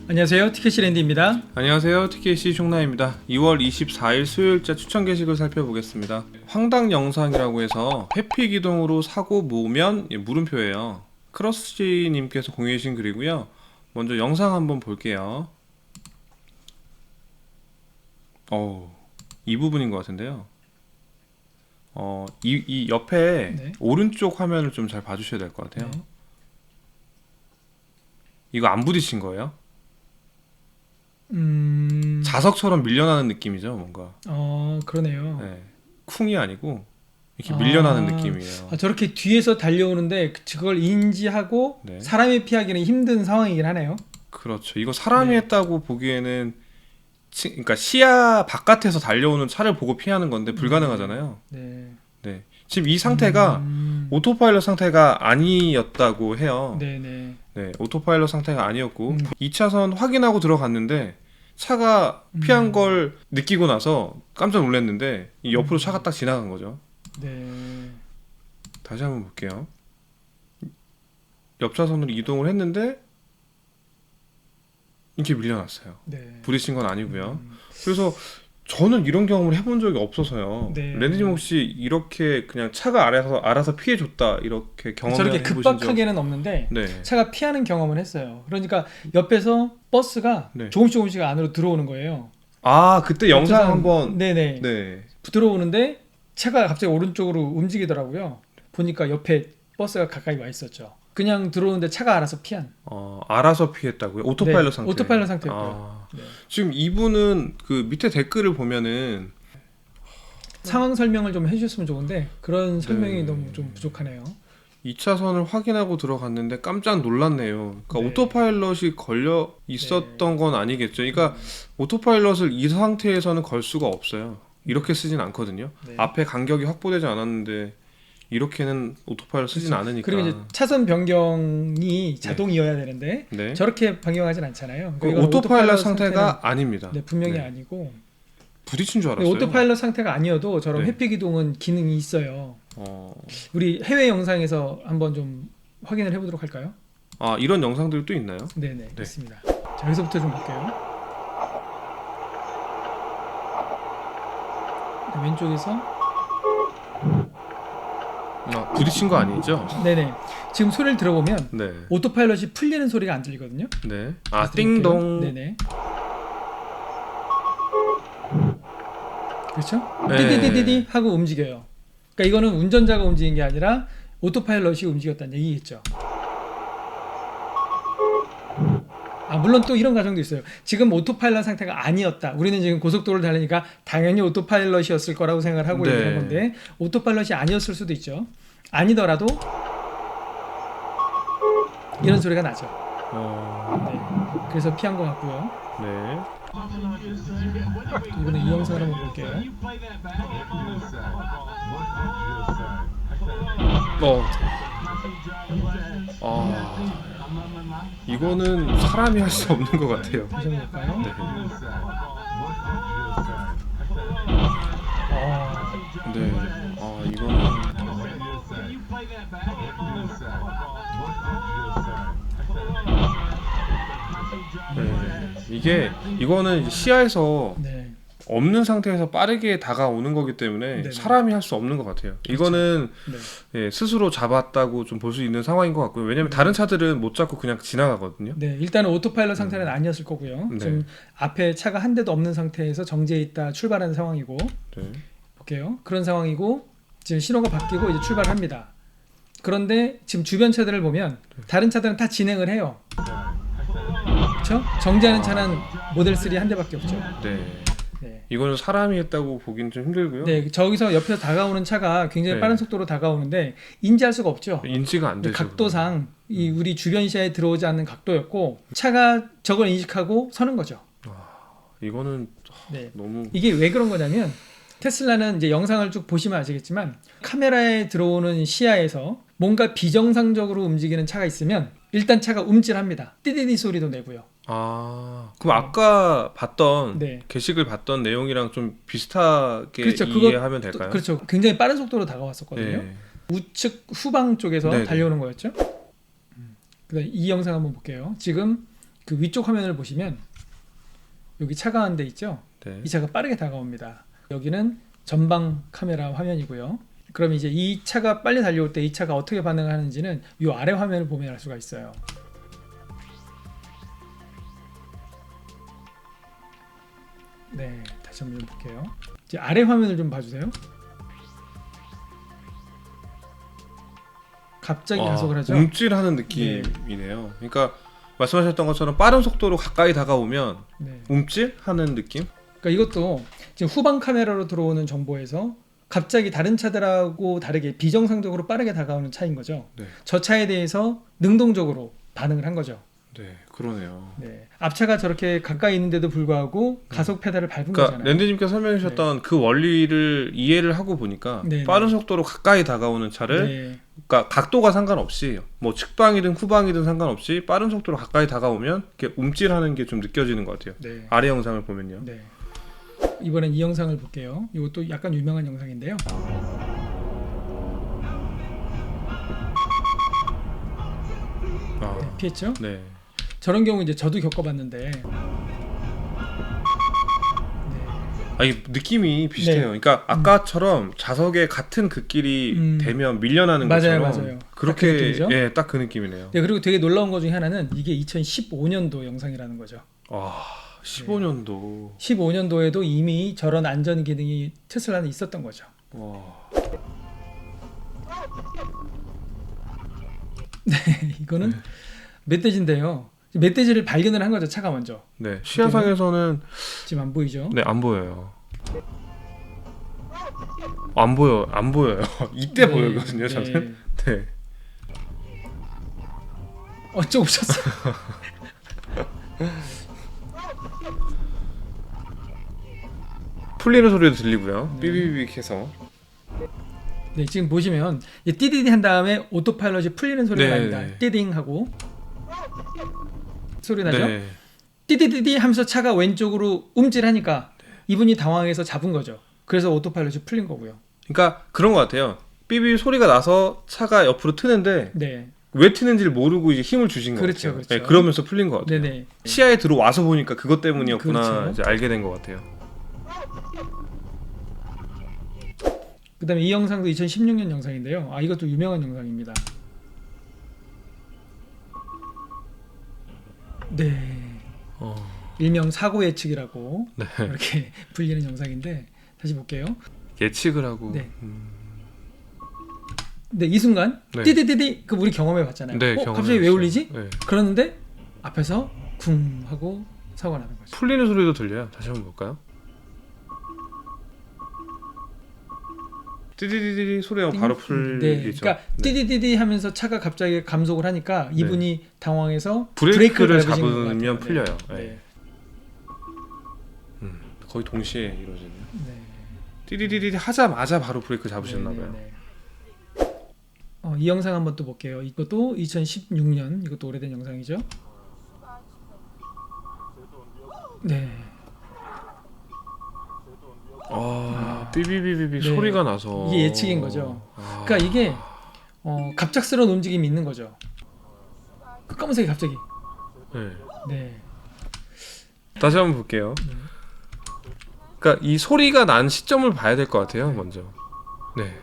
안녕하세요, 티켓시랜드입니다. 안녕하세요, TKC 숑나입니다. 2월 24일 수요일자 추천 게시글 살펴보겠습니다. 황당 영상이라고 해서 회피 기동으로 사고 모으면 물음표예요. 크러스지님께서 공유해 주신 글이고요. 먼저 영상 한번 볼게요. 이 부분인 것 같은데요. 이 옆에 네. 오른쪽 화면을 좀 잘 봐주셔야 될 것 같아요. 네. 이거 안 부딪힌 거예요? 음, 자석처럼 밀려나는 느낌이죠, 뭔가. 그러네요. 네. 쿵이 아니고 이렇게 밀려나는 느낌이에요. 저렇게 뒤에서 달려오는데 그걸 인지하고 네. 사람이 피하기는 힘든 상황이긴 하네요. 그렇죠. 이거 사람이 네. 했다고 보기에는 그러니까 시야 바깥에서 달려오는 차를 보고 피하는 건데 불가능하잖아요. 네. 네. 지금 이 상태가 오토파일럿 상태가 아니었다고 해요. 네네. 네, 오토파일럿 상태가 아니었고 2차선 확인하고 들어갔는데 차가 피한 걸 느끼고 나서 깜짝 놀랐는데 이 옆으로 차가 딱 지나간 거죠. 네. 다시 한번 볼게요. 옆 차선으로 이동을 했는데 이렇게 밀려났어요. 네. 부딪힌 건 아니고요. 그래서 저는 이런 경험을 해본 적이 없어서요. 네. 랜디님 혹시 이렇게 그냥 차가 알아서 피해줬다 이렇게 경험을 저렇게 해보신 급박하게는 없는데 네. 차가 피하는 경험은 했어요. 그러니까 옆에서 버스가 네. 조금씩 안으로 들어오는 거예요. 아 그때 영상 한번 네네. 네. 들어오는데 차가 갑자기 오른쪽으로 움직이더라고요. 보니까 옆에 버스가 가까이 와 있었죠. 그냥 들어오는데 차가 알아서 피한. 알아서 피했다고요? 오토파일럿 네, 상태. 오토파일럿 상태였고요. 네. 지금 이분은 그 밑에 댓글을 보면은 상황 설명을 좀 해주셨으면 좋은데 그런 설명이 네. 너무 좀 부족하네요. 2차선을 확인하고 들어갔는데 깜짝 놀랐네요. 그러니까 네. 오토파일럿이 걸려 있었던 건 아니겠죠. 그러니까 오토파일럿을 이 상태에서는 걸 수가 없어요. 이렇게 쓰진 않거든요. 네. 앞에 간격이 확보되지 않았는데 이렇게는 오토파일럿 쓰진 않으니까. 그리고 이제 차선 변경이 자동이어야 되는데 네. 저렇게 변경하진 않잖아요. 그 그러니까 오토파일럿 상태가 아닙니다. 네, 분명히 네. 아니고 부딪힌 줄 알았어요. 오토파일럿 상태가 아니어도 저런 네. 회피 기동은 기능이 있어요. 우리 해외 영상에서 한번 좀 확인을 해보도록 할까요? 이런 영상들이 또 있나요? 네네, 있습니다. 자, 여기서부터 좀 볼게요. 네, 왼쪽에서 부딪힌 거 아니죠? 네네. 지금 소리를 들어보면 네. 오토파일럿이 풀리는 소리가 안 들리거든요. 네. 다시 띵동. 들어볼게요. 네네. 그렇죠? 네. 띠디디디디 하고 움직여요. 그러니까 이거는 운전자가 움직인 게 아니라 오토파일럿이 움직였다는 얘기겠죠. 물론 또 이런 가정도 있어요. 지금 오토파일럿 상태가 아니었다. 우리는 지금 고속도로를 달리니까 당연히 오토파일럿이었을 거라고 생각을 하고 네. 얘기한 건데 오토파일럿이 아니었을 수도 있죠. 아니더라도 이런 소리가 나죠. 네. 그래서 피한 것 같고요. 네. 이번에 이 영상을 한번 볼게요. 이거는 사람이 할 수 없는 것 같아요. 다시 한번 볼까요? 네. 네. 이거는 이거는 시야에서 네. 없는 상태에서 빠르게 다가오는 거기 때문에 네네. 사람이 할 수 없는 것 같아요. 이거는 네. 스스로 잡았다고 좀 볼 수 있는 상황인 것 같고요. 왜냐면 다른 차들은 못 잡고 그냥 지나가거든요. 네, 일단은 오토파일럿 상태는 아니었을 거고요. 네. 지금 앞에 차가 한 대도 없는 상태에서 정지해 있다 출발하는 상황이고 네. 볼게요. 그런 상황이고 지금 신호가 바뀌고 이제 출발합니다. 그런데 지금 주변 차들을 보면 다른 차들은 다 진행을 해요. 그렇죠? 정지하는 차는 모델 3 한 대밖에 없죠. 네. 네. 이거는 사람이 했다고 보기는 좀 힘들고요. 네, 저기서 옆에서 다가오는 차가 굉장히 네. 빠른 속도로 다가오는데 인지할 수가 없죠. 인지가 안 되죠. 각도상 이 우리 주변 시야에 들어오지 않는 각도였고 차가 저걸 인식하고 서는 거죠. 이거는 네. 너무 이게 왜 그런 거냐면 테슬라는 이제 영상을 쭉 보시면 아시겠지만 카메라에 들어오는 시야에서 뭔가 비정상적으로 움직이는 차가 있으면 일단 차가 움찔합니다. 띠디디 소리도 내고요. 그럼 아까 봤던 네. 게시글 봤던 내용이랑 좀 비슷하게 그렇죠. 이해하면 될까요? 그렇죠. 굉장히 빠른 속도로 다가왔었거든요. 네. 우측 후방 쪽에서 네네. 달려오는 거였죠. 그다음 이 영상 한번 볼게요. 지금 그 위쪽 화면을 보시면 여기 차가 한 대 있죠. 네. 이 차가 빠르게 다가옵니다. 여기는 전방 카메라 화면이고요. 그럼 이제 이 차가 빨리 달려올 때 이 차가 어떻게 반응하는지는 이 아래 화면을 보면 알 수가 있어요. 네, 다시 한번 좀 볼게요. 이제 아래 화면을 좀 봐주세요. 갑자기 가속을 하죠. 움찔하는 느낌이네요. 그러니까 말씀하셨던 것처럼 빠른 속도로 가까이 다가오면 네. 움찔하는 느낌? 그러니까 이것도 지금 후방 카메라로 들어오는 정보에서 갑자기 다른 차들하고 다르게 비정상적으로 빠르게 다가오는 차인 거죠. 네. 저 차에 대해서 능동적으로 반응을 한 거죠. 네, 그러네요. 네. 앞차가 저렇게 가까이 있는데도 불구하고 가속 페달을 밟은 그러니까 거잖아요. 랜드님께서 설명해 주셨던 그 원리를 이해를 하고 보니까 네, 빠른 네. 속도로 가까이 다가오는 차를 네. 그러니까 각도가 상관없이 뭐 측방이든 후방이든 상관없이 빠른 속도로 가까이 다가오면 이렇게 움찔하는 게 좀 느껴지는 것 같아요. 네. 아래 영상을 보면요. 네. 이번엔 이 영상을 볼게요. 이것도 약간 유명한 영상인데요. 아, 피했죠? 네. 저런 경우 이제 저도 겪어봤는데. 네. 아, 이 느낌이 비슷해요. 그러니까 아까처럼 좌석에 같은 그 길이 되면 밀려나는 맞아요, 것처럼 맞아요. 그렇게 딱 그 느낌이죠? 예, 딱 그 느낌이네요. 네, 그리고 되게 놀라운 것 중에 하나는 이게 2015년도 영상이라는 거죠. 와, 15년도. 15년도에도 이미 저런 안전 기능이 테슬라는 있었던 거죠. 와. 이거는 멧돼지인데요. 멧돼지를 발견을 한 거죠, 차가 먼저. 네, 시야상에서는 지금 안 보이죠? 네, 안 보여요. 안 보여요. 이때 네, 보이거든요, 저는. 네. 좀 웃었어. 풀리는 소리도 들리고요. 네. 삐비빅 해서. 네, 지금 보시면 이제 띠디디 한 다음에 오토파일럿이 풀리는 소리가 네, 납니다. 네. 띠딩 하고 소리 나죠? 네. 띠디디디 하면서 차가 왼쪽으로 움찔하니까 이분이 당황해서 잡은 거죠. 그래서 오토파일럿이 풀린 거고요. 그러니까 그런 것 같아요. 삐비 소리가 나서 차가 옆으로 트는데 네, 왜 트는지를 모르고 이제 힘을 주신 것 그렇죠, 같아요. 그렇죠. 네, 그러면서 풀린 것 같아요. 네네. 시야에 들어와서 보니까 그것 때문이었구나 그렇죠. 이제 알게 된 것 같아요. 그다음에 이 영상도 2016년 영상인데요. 아, 이것도 유명한 영상입니다. 네, 일명 사고 예측이라고 네. 이렇게 불리는 영상인데 다시 볼게요. 예측을 하고. 네. 근데 이 순간 네. 띠디디디 그 우리 경험해 봤잖아요. 네, 갑자기 왜 경험해봤어요. 울리지? 네. 그러는데 앞에서 쿵 하고 사고가 나는 거죠. 풀리는 소리도 들려요. 다시 한번 볼까요? 띠디디디 소리가 바로 풀리죠. 네, 그러니까 띠디디디 하면서 차가 갑자기 감속을 하니까 이분이 당황해서 브레이크를 밟으신 것 잡으면 같아요. 풀려요. 네. 네. 거의 동시에 이루어지네요. 네. 띠디디디 하자마자 바로 브레이크 잡으셨나봐요. 네. 이 영상 한번 또 볼게요. 이것도 2016년, 이것도 오래된 영상이죠. 네. 삐비비비비 네. 소리가 나서 이게 예측인 거죠. 그러니까 이게 갑작스러운 움직임이 있는 거죠. 그 검은색이 갑자기. 네. 네. 다시 한번 볼게요. 그러니까 이 소리가 난 시점을 봐야 될 것 같아요. 먼저. 네.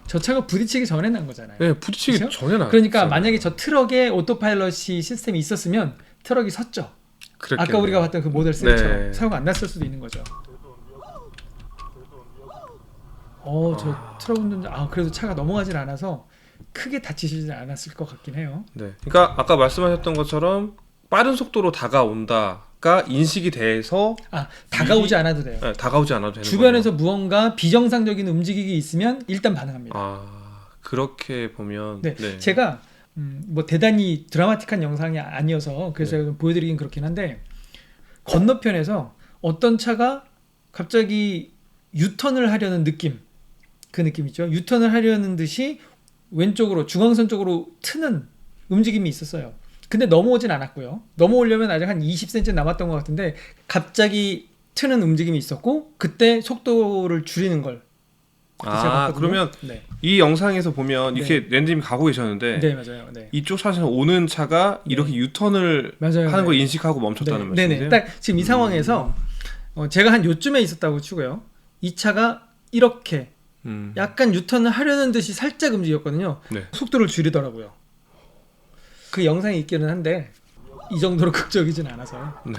저 차가 부딪히기 전에 난 거잖아요. 네, 부딪히기 그쵸? 전에 나. 그러니까 만약에 저 트럭에 오토파일럿이 시스템이 있었으면 트럭이 섰죠. 아까 우리가 봤던 그 모델 3처럼 네. 사고가 안 났을 수도 있는 거죠. 저 트럭 운전자 그래도 차가 넘어가질 않아서 크게 다치시지 않았을 것 같긴 해요. 네. 그러니까 아까 말씀하셨던 것처럼 빠른 속도로 다가온다가 인식이 돼서 다가오지 않아도 돼요. 네, 다가오지 않아도 되는 주변에서 거네요. 무언가 비정상적인 움직임이 있으면 일단 반응합니다. 그렇게 보면 네, 네. 제가 뭐 대단히 드라마틱한 영상이 아니어서 그래서 제가 보여드리긴 그렇긴 한데 건너편에서 어떤 차가 갑자기 유턴을 하려는 느낌, 그 느낌 있죠. 유턴을 하려는 듯이 왼쪽으로 중앙선 쪽으로 트는 움직임이 있었어요. 근데 넘어오진 않았고요. 넘어오려면 아직 한 20cm 남았던 것 같은데 갑자기 트는 움직임이 있었고 그때 속도를 줄이는 걸 제가 아 봤거든요. 그러면 네, 이 영상에서 보면 네. 이렇게 랜드님 가고 계셨는데 네 맞아요. 네, 이쪽 차선에서 오는 차가 네. 이렇게 유턴을 맞아요. 하는 걸 네. 인식하고 멈췄다는 네, 말씀이세요? 네네. 딱 지금 이 상황에서 제가 한 요쯤에 있었다고 치고요. 이 차가 이렇게 약간 유턴을 하려는 듯이 살짝 움직였거든요. 네. 속도를 줄이더라고요. 그 영상이 있기는 한데 이 정도로 극적이진 않아서. 네.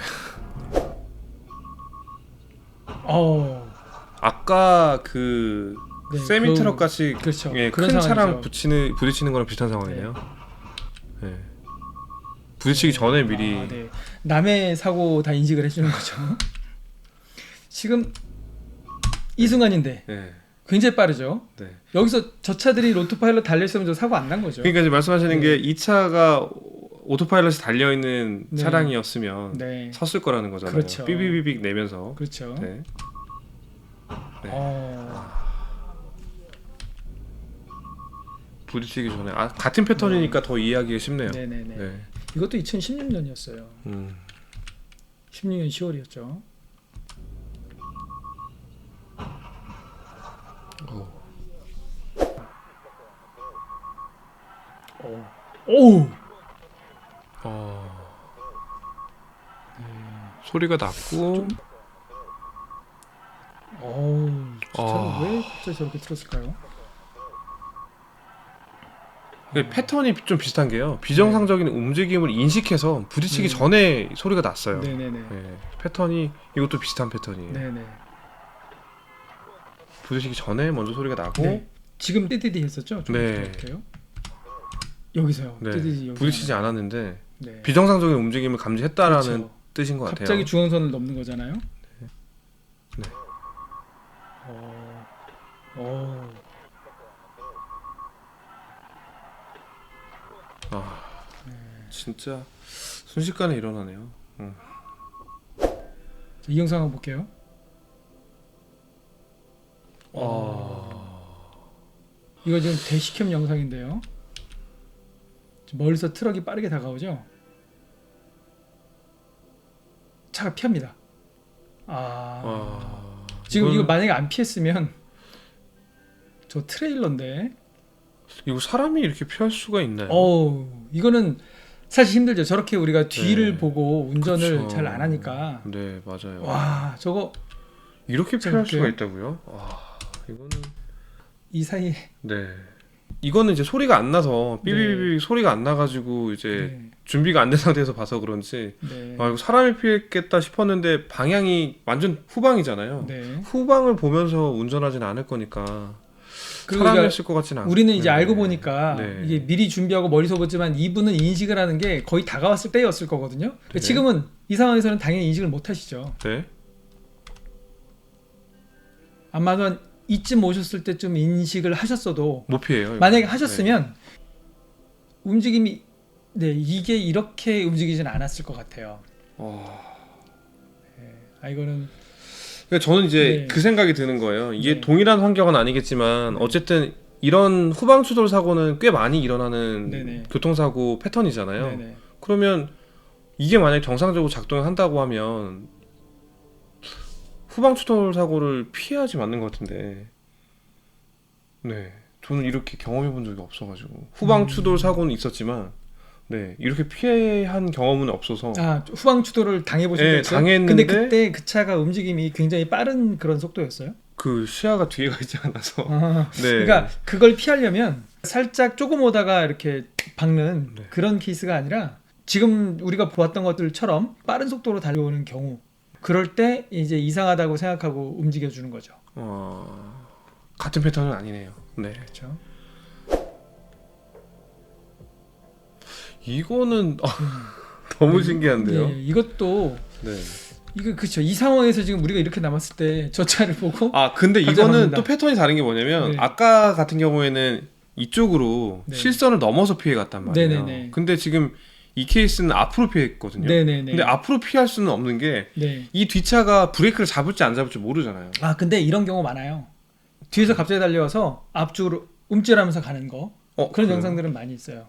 아까 그 네, 세미 트럭 같이 그렇죠. 예, 그런 큰 상황이죠. 차랑 부딪히는 거랑 비슷한 상황이네요. 네. 부딪히기 전에 미리 네. 남의 사고 다 인식을 해주는 거죠. 지금 이 순간인데 네. 굉장히 빠르죠. 네. 여기서 저 차들이 로토파일럿 달려있으면 저 사고 안 난 거죠. 그러니까 이제 말씀하시는 네. 게 이 차가 오토파일럿이 달려 있는 네. 차량이었으면 네, 섰을 거라는 거잖아요. 그렇죠. 삐비비빅 내면서. 그렇죠. 네. 네. 부딪히기 전에 같은 패턴이니까 더 이해하기가 쉽네요. 네네네. 네. 이것도 2016년이었어요. 16년 10월이었죠. 오. 소리가 났고 진짜 왜 갑자기 저렇게 틀었을까요? 패턴이 좀 비슷한 게요. 비정상적인 움직임을 인식해서 부딪히기 전에 소리가 났어요. 네네네. 네. 패턴이 이것도 비슷한 패턴이에요. 네네. 부딪히기 전에 먼저 소리가 나고 네. 지금 띠디디 했었죠? 좀 네. 이렇게요. 여기서요. 네. 띠디디 여기 부딪히지 않았는데 네. 비정상적인 움직임을 감지했다라는 그렇죠. 뜻인 것 같아요. 갑자기 중앙선을 넘는 거잖아요. 네. 진짜 순식간에 일어나네요. 이 영상 한번 볼게요. 이거 지금 대시캠 영상인데요. 지금 멀리서 트럭이 빠르게 다가오죠. 차가 피합니다. 지금 이거 만약에 안 피했으면 저 트레일러인데. 이거 사람이 이렇게 피할 수가 있나요? 이거는 사실 힘들죠. 저렇게 우리가 뒤를 네. 보고 운전을 그쵸. 잘 안 하니까. 네 맞아요. 와, 저거 이렇게 자, 피할 볼게요. 수가 있다고요? 와 이거는 이 사이에 네 이거는 이제 소리가 안 나서 삐비비비 소리가 안 나가지고 이제 네, 준비가 안 된 상태에서 봐서 그런지 네, 이거 사람이 피했겠다 싶었는데 방향이 완전 후방이잖아요. 네. 후방을 보면서 운전하진 않을 거니까 그리고 사람이었을 것 같지는 않아요. 우리는 이제 알고 보니까 네. 이게 미리 준비하고 머리서 보지만 이분은 인식을 하는 게 거의 다가왔을 때였을 거거든요. 네. 지금은 이 상황에서는 당연히 인식을 못 하시죠. 네. 아마도 이쯤 오셨을 때쯤 인식을 하셨어도 못 피해요. 이거. 만약에 하셨으면 움직임이 이게 이렇게 움직이진 않았을 것 같아요. 이거는 그러니까 저는 이제 네. 그 생각이 드는 거예요. 이게 네. 동일한 환경은 아니겠지만 어쨌든 이런 후방 추돌 사고는 꽤 많이 일어나는 네네. 교통사고 패턴이잖아요. 네네. 그러면 이게 만약 정상적으로 작동을 한다고 하면 후방 추돌 사고를 피해야지 맞는 것 같은데 네 저는 이렇게 경험해 본 적이 없어가지고 후방 추돌 사고는 있었지만 네 이렇게 피한 경험은 없어서 후방 추돌을 당해보셨어요? 네, 당했는데 근데 그때 그 차가 움직임이 굉장히 빠른 그런 속도였어요? 그 시야가 뒤에 가 있지 않아서 네. 그러니까 그걸 피하려면 살짝 조금 오다가 이렇게 박는 네. 그런 케이스가 아니라 지금 우리가 보았던 것들처럼 빠른 속도로 달려오는 경우 그럴 때 이제 이상하다고 생각하고 움직여주는 거죠. 같은 패턴은 아니네요. 네. 그렇죠. 이거는 너무 신기한데요. 네, 이것도 네. 이거 그렇죠. 이 상황에서 지금 우리가 이렇게 남았을 때 저 차를 보고 근데 깜짝 이거는 놀랍니다. 또 패턴이 다른 게 뭐냐면 네. 아까 같은 경우에는 이쪽으로 네. 실선을 넘어서 피해 갔단 말이에요. 네네네. 근데 지금 이 케이스는 앞으로 피했거든요. 네네네. 근데 앞으로 피할 수는 없는 게 이 네. 뒷차가 브레이크를 잡을지 안 잡을지 모르잖아요. 근데 이런 경우 많아요. 뒤에서 갑자기 달려와서 앞쪽으로 움찔하면서 가는 거 그런 그래요? 영상들은 많이 있어요.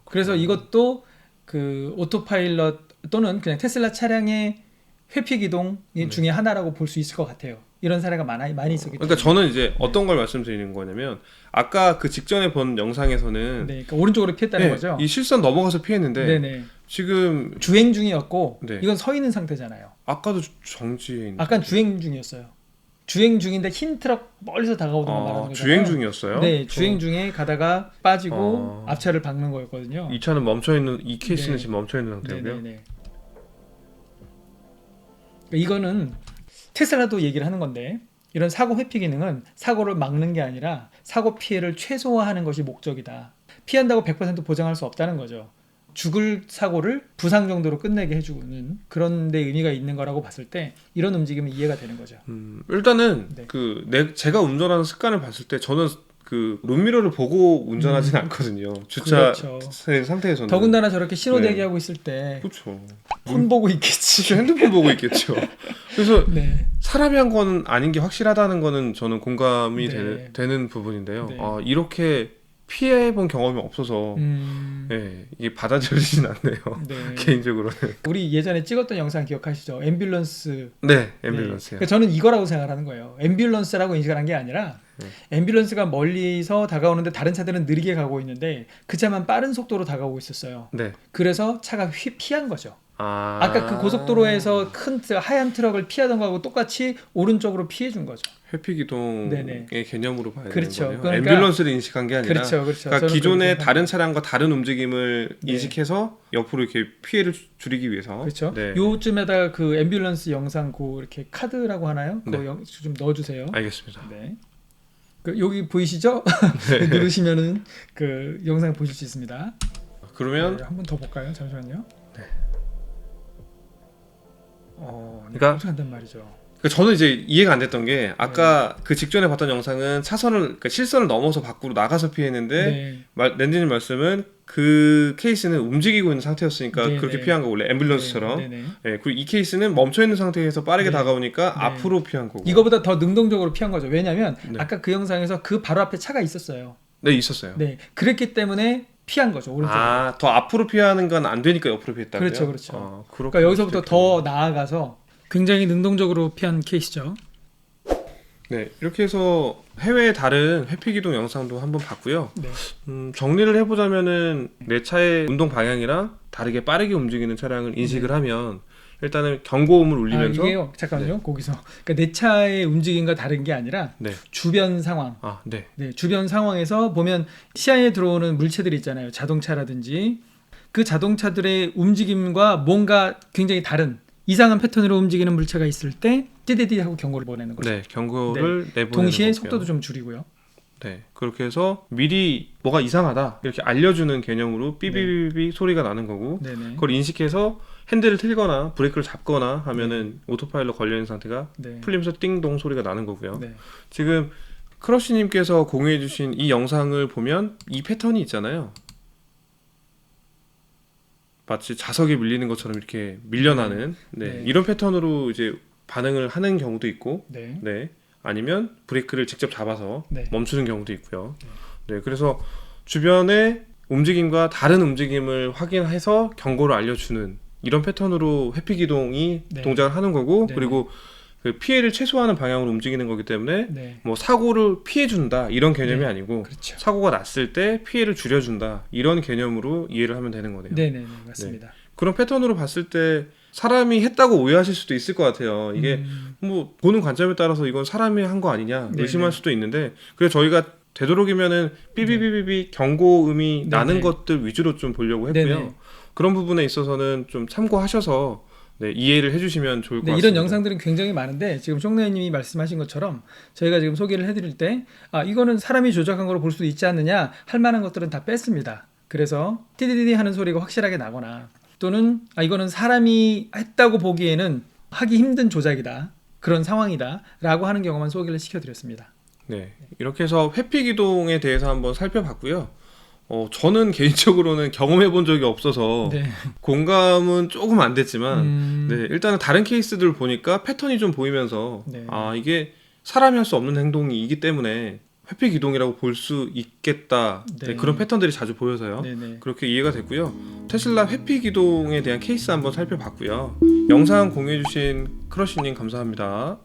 그래서 그렇구나. 이것도 그 오토파일럿 또는 그냥 테슬라 차량의 회피 기동 중에 하나라고 볼 수 있을 것 같아요. 이런 사례가 많이 있었기 때문에. 그러니까 저는 이제 어떤 걸 말씀드리는 거냐면 아까 그 직전에 본 영상에서는 네, 그러니까 오른쪽으로 피했다는 네, 거죠. 이 실선 넘어가서 피했는데 네네. 지금 주행 중이었고 네. 이건 서 있는 상태잖아요. 아까도 정지해 있는 아까 주행 중이었어요. 주행 중인데 흰 트럭 멀리서 다가오던 거 말하는 거잖아요. 주행 중이었어요? 네, 주행 중에 가다가 빠지고 아. 앞차를 박는 거였거든요. 이 차는 멈춰 있는 이 케이스는 네. 지금 멈춰 있는 상태고요. 네네네. 이거는 테슬라도 얘기를 하는 건데 이런 사고 회피 기능은 사고를 막는 게 아니라 사고 피해를 최소화하는 것이 목적이다. 피한다고 100% 보장할 수 없다는 거죠. 죽을 사고를 부상 정도로 끝내게 해주는 그런 데 의미가 있는 거라고 봤을 때 이런 움직임은 이해가 되는 거죠. 일단은 네. 제가 운전하는 습관을 봤을 때 저는 그 룸미러를 보고 운전하지는 않거든요. 주차 그렇죠. 상태에서는. 더군다나 저렇게 신호 네. 대기하고 있을 때 그렇죠. 폰 보고 있겠지. 핸드폰 보고 있겠죠. 그래서 네. 사람이 한 건 아닌 게 확실하다는 거는 저는 공감이 네. 되는 부분인데요. 네. 이렇게 피해본 경험이 없어서 이게 받아들이진 않네요. 네. 개인적으로는. 우리 예전에 찍었던 영상 기억하시죠? 앰뷸런스. 네, 앰뷸런스요. 그러니까 저는 이거라고 생각하는 거예요. 앰뷸런스라고 인식을 한 게 아니라 앰뷸런스가 멀리서 다가오는데 다른 차들은 느리게 가고 있는데 그 차만 빠른 속도로 다가오고 있었어요. 네. 그래서 차가 피한 거죠. 아. 아까 그 고속도로에서 큰 하얀 트럭을 피하던 거하고 똑같이 오른쪽으로 피해 준 거죠. 회피 기동의 네네. 개념으로 봐야 그렇죠. 되는 거예요. 그러니까- 앰뷸런스를 인식한 게 아니라 그렇죠. 그렇죠. 그러니까 저는 기존의 그렇게 다른 생각합니다. 차량과 다른 움직임을 네. 인식해서 옆으로 이렇게 피해를 줄이기 위해서. 그렇죠. 네. 요쯤에다가 그 앰뷸런스 영상 그 이렇게 카드라고 하나요? 그거 네. 좀 넣어주세요. 알겠습니다. 네. 그 여기 보이시죠? 누르시면은 그 영상 보실 수 있습니다. 그러면 네, 한번 더 볼까요? 잠시만요. 그러니까 어떻게 한단 말이죠. 저는 이제 이해가 안 됐던 게 아까 그 직전에 봤던 영상은 그러니까 실선을 넘어서 밖으로 나가서 피했는데 네. 랜디님 말씀은 그 케이스는 움직이고 있는 상태였으니까 네, 그렇게 네. 피한 거고 원래 앰뷸런스처럼. 네, 네, 네. 예, 그리고 이 케이스는 멈춰 있는 상태에서 빠르게 네. 다가오니까 네. 앞으로 피한 거고. 이거보다 더 능동적으로 피한 거죠. 왜냐하면 네. 아까 그 영상에서 그 바로 앞에 차가 있었어요. 네, 있었어요. 네, 그랬기 때문에 피한 거죠. 오른쪽으로. 더 앞으로 피하는 건 안 되니까 옆으로 피했다고요? 그렇죠, 그렇죠. 그렇군요. 그러니까 여기서부터 더 나아가서 굉장히 능동적으로 피한 케이스죠. 네, 이렇게 해서 해외의 다른 회피 기동 영상도 한번 봤고요. 네. 정리를 해보자면은 내 차의 운동 방향이랑 다르게 빠르게 움직이는 차량을 인식을 하면 일단은 경고음을 울리면서 이게요. 잠깐만요. 거기서 그러니까 내 차의 움직임과 다른 게 아니라 네. 주변 상황. 네. 네, 주변 상황에서 보면 시야에 들어오는 물체들이 있잖아요. 자동차라든지 그 자동차들의 움직임과 뭔가 굉장히 다른 이상한 패턴으로 움직이는 물체가 있을 때 띠디디 하고 경고를 보내는 거죠. 네, 경고를 내보내는 동시에 거고요. 속도도 좀 줄이고요. 네, 그렇게 해서 미리 뭐가 이상하다 이렇게 알려주는 개념으로 삐비비비 소리가 나는 거고 네네. 그걸 인식해서 핸들을 틀거나 브레이크를 잡거나 하면은 오토파일럿 걸려있는 상태가 네. 풀리면서 띵동 소리가 나는 거고요. 네. 지금 크러쉬님께서 공유해주신 이 영상을 보면 이 패턴이 있잖아요. 마치 자석이 밀리는 것처럼 이렇게 밀려나는 네. 이런 패턴으로 이제 반응을 하는 경우도 있고 네. 아니면 브레이크를 직접 잡아서 네. 멈추는 경우도 있고요. 네, 그래서 주변의 움직임과 다른 움직임을 확인해서 경고를 알려주는 이런 패턴으로 회피 기동이 네. 동작을 하는 거고 네. 그리고 그 피해를 최소화하는 방향으로 움직이는 거기 때문에 네. 뭐 사고를 피해준다 이런 개념이 네. 아니고 그렇죠. 사고가 났을 때 피해를 줄여준다 이런 개념으로 이해를 하면 되는 거네요. 네네 맞습니다. 그런 패턴으로 봤을 때 사람이 했다고 오해하실 수도 있을 것 같아요. 이게 뭐 보는 관점에 따라서 이건 사람이 한 거 아니냐 네네. 의심할 수도 있는데 그래서 저희가 되도록이면은 삐비비비비 경고음이 네네. 나는 것들 위주로 좀 보려고 했고요. 네네. 그런 부분에 있어서는 좀 참고하셔서 이해를 해주시면 좋을 것 네, 같습니다. 이런 영상들은 굉장히 많은데 지금 송나이님이 말씀하신 것처럼 저희가 지금 소개를 해드릴 때 이거는 사람이 조작한 걸로 볼 수도 있지 않느냐 할 만한 것들은 다 뺐습니다. 그래서 띠디디디 하는 소리가 확실하게 나거나 또는 이거는 사람이 했다고 보기에는 하기 힘든 조작이다 그런 상황이다 라고 하는 경우만 소개를 시켜드렸습니다. 네, 이렇게 해서 회피 기동에 대해서 한번 살펴봤고요. 저는 개인적으로는 경험해 본 적이 없어서 네. 공감은 조금 안 됐지만 네. 일단은 다른 케이스들을 보니까 패턴이 좀 보이면서 네. 이게 사람이 할 수 없는 행동이기 때문에 회피 기동이라고 볼 수 있겠다. 네. 그런 패턴들이 자주 보여서요. 네네. 그렇게 이해가 됐고요. 테슬라 회피 기동에 대한 케이스 한번 살펴봤고요. 영상 공유해주신 크러쉬님 감사합니다.